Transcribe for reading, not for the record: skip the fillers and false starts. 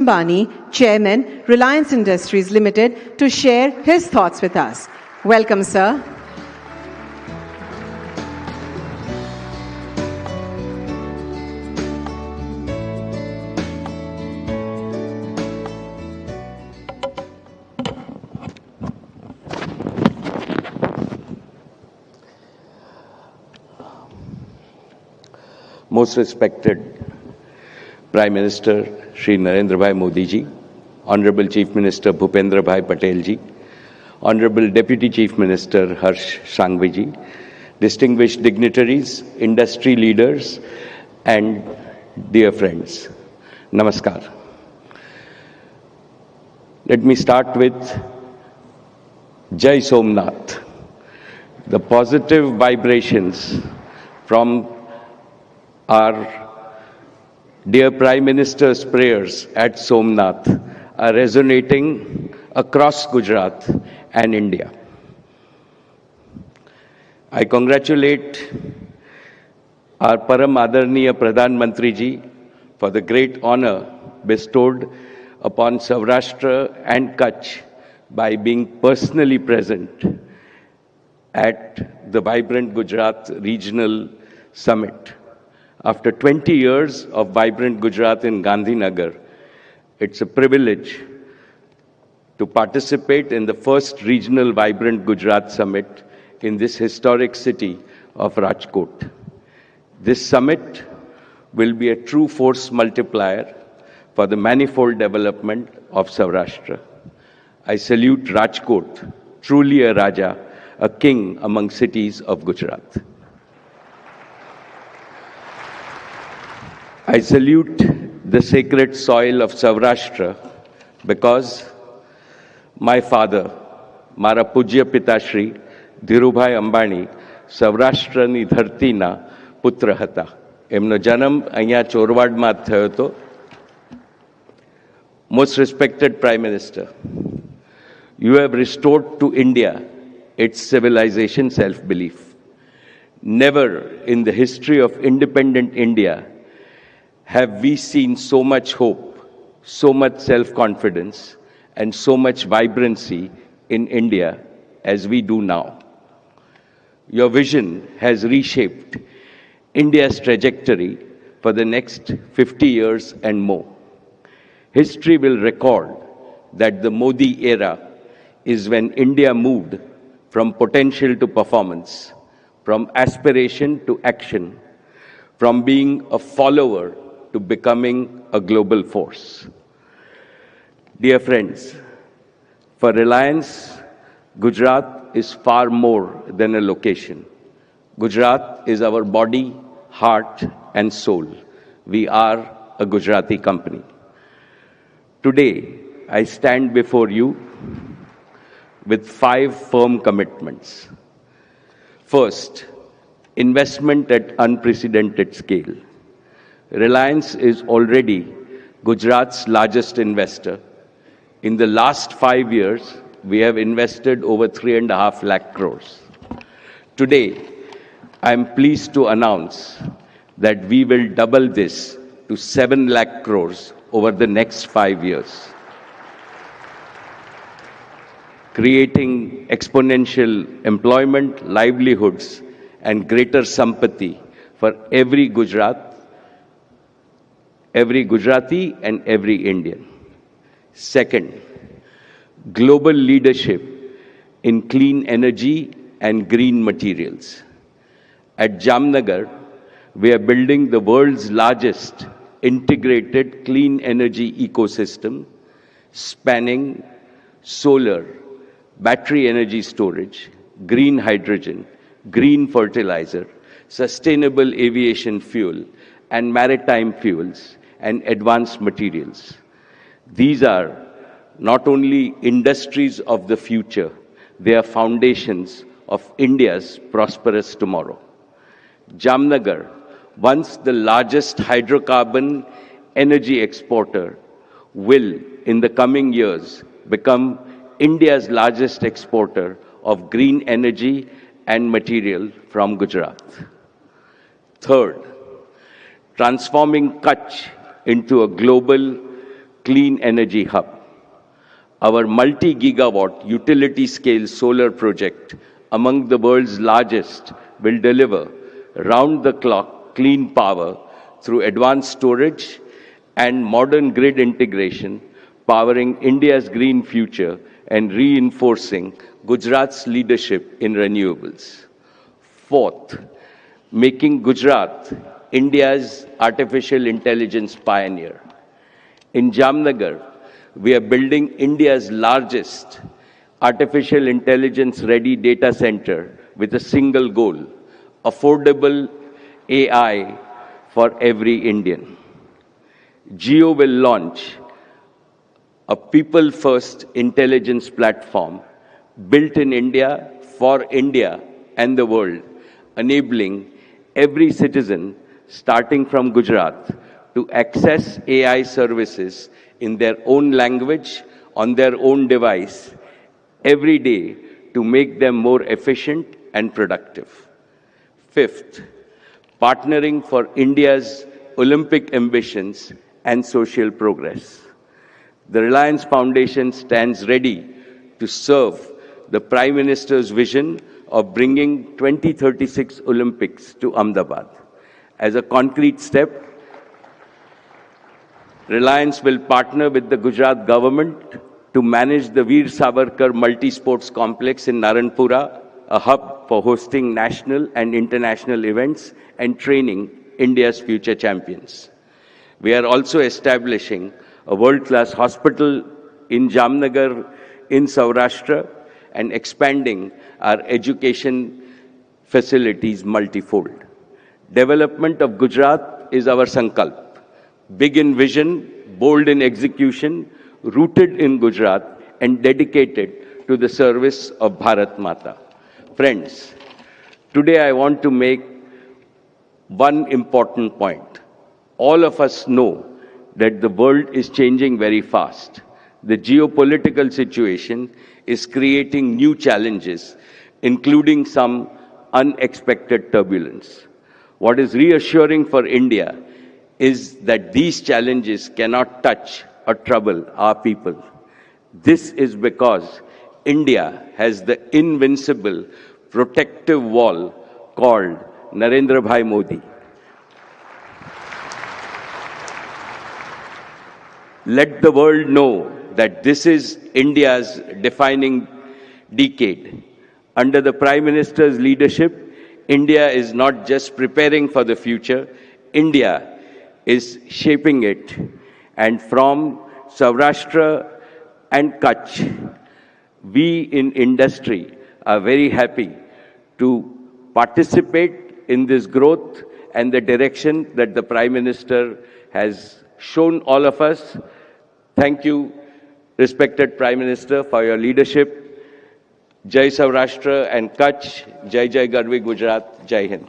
Ambani, Chairman, Reliance Industries Limited, to share his thoughts with us. Welcome, sir. Most respected Prime Minister Shri Narendra Bhai Modi ji, Honorable Chief Minister Bhupendra Bhai Patel ji, Honorable Deputy Chief Minister Harsh Sanghvi ji, distinguished dignitaries, industry leaders, and dear friends, Namaskar. Let me start with Jai Somnath. The positive vibrations from our dear Prime Minister's prayers at Somnath are resonating across Gujarat and India. I congratulate our Param Adarniya Pradhan Mantri ji for the great honor bestowed upon Saurashtra and Kutch by being personally present at the Vibrant Gujarat Regional Summit. After 20 years of Vibrant Gujarat in Gandhinagar, it's a privilege to participate in the first regional Vibrant Gujarat Summit in this historic city of Rajkot. This summit will be a true force multiplier for the manifold development of Saurashtra. I salute Rajkot, truly a Raja, a king among cities of Gujarat. I salute the sacred soil of Saurashtra because my father, Mara Pujya Pitashri, Dhirubhai Ambani, Saurashtrani Dhartina Putra Hata. Emno janam અહીંયા ચોરવાડમાં થયો હતો. Most respected Prime Minister, you have restored to India its civilization self-belief. Never in the history of independent India have we seen so much hope, so much self-confidence, and so much vibrancy in India as we do now. Your vision has reshaped India's trajectory for the next 50 years and more. History will record that the Modi era is when India moved from potential to performance, from aspiration to action, from being a follower to becoming a global force. Dear friends, for Reliance, Gujarat is far more than a location. Gujarat is our body, heart, and soul. We are a Gujarati company. Today, I stand before you with 5 firm commitments. First, investment at unprecedented scale. Reliance is already Gujarat's largest investor. In the last 5 years, we have invested over 3.5 lakh crores. Today, I am pleased to announce that we will double this to 7 lakh crores over the next 5 years, creating exponential employment, livelihoods, and greater sampati for every Gujarati and every Indian. Second, global leadership in clean energy and green materials. At Jamnagar, we are building the world's largest integrated clean energy ecosystem spanning solar, battery energy storage, green hydrogen, green fertilizer, sustainable aviation fuel, and maritime fuels and advanced materials. These are not only industries of the future, they are foundations of India's prosperous tomorrow. Jamnagar, once the largest hydrocarbon energy exporter, will, in the coming years, become India's largest exporter of green energy and material from Gujarat. Third, transforming Kutch into a global clean energy hub. Our multi-gigawatt utility-scale solar project, among the world's largest, will deliver round-the-clock clean power through advanced storage and modern grid integration, powering India's green future and reinforcing Gujarat's leadership in renewables. Fourth, making Gujarat India's artificial intelligence pioneer. In Jamnagar, we are building India's largest artificial intelligence-ready data center with a single goal: affordable AI for every Indian. Jio will launch a people-first intelligence platform built in India for India and the world, enabling every citizen, starting from Gujarat, to access AI services in their own language, on their own device, every day to make them more efficient and productive. Fifth, partnering for India's Olympic ambitions and social progress. The Reliance Foundation stands ready to serve the Prime Minister's vision of bringing 2036 Olympics to Ahmedabad. As a concrete step, Reliance will partner with the Gujarat government to manage the Veer Savarkar Multi-Sports Complex in Naranpura, a hub for hosting national and international events and training India's future champions. We are also establishing a world-class hospital in Jamnagar in Saurashtra and expanding our education facilities multifold. Development of Gujarat is our sankalp. Big in vision, bold in execution, rooted in Gujarat and dedicated to the service of Bharat Mata. Friends, today I want to make one important point. All of us know that the world is changing very fast. The geopolitical situation is creating new challenges, including some unexpected turbulence. What is reassuring for India is that these challenges cannot touch or trouble our people. This is because India has the invincible protective wall called Narendra Bhai Modi. Let the world know that this is India's defining decade. Under the Prime Minister's leadership, India is not just preparing for the future, India is shaping it. And from Saurashtra and Kutch, we in industry are very happy to participate in this growth and the direction that the Prime Minister has shown all of us. Thank you, respected Prime Minister, for your leadership. Jai Saurashtra and Kutch, Jai Jai Garvi Gujarat, Jai Hind.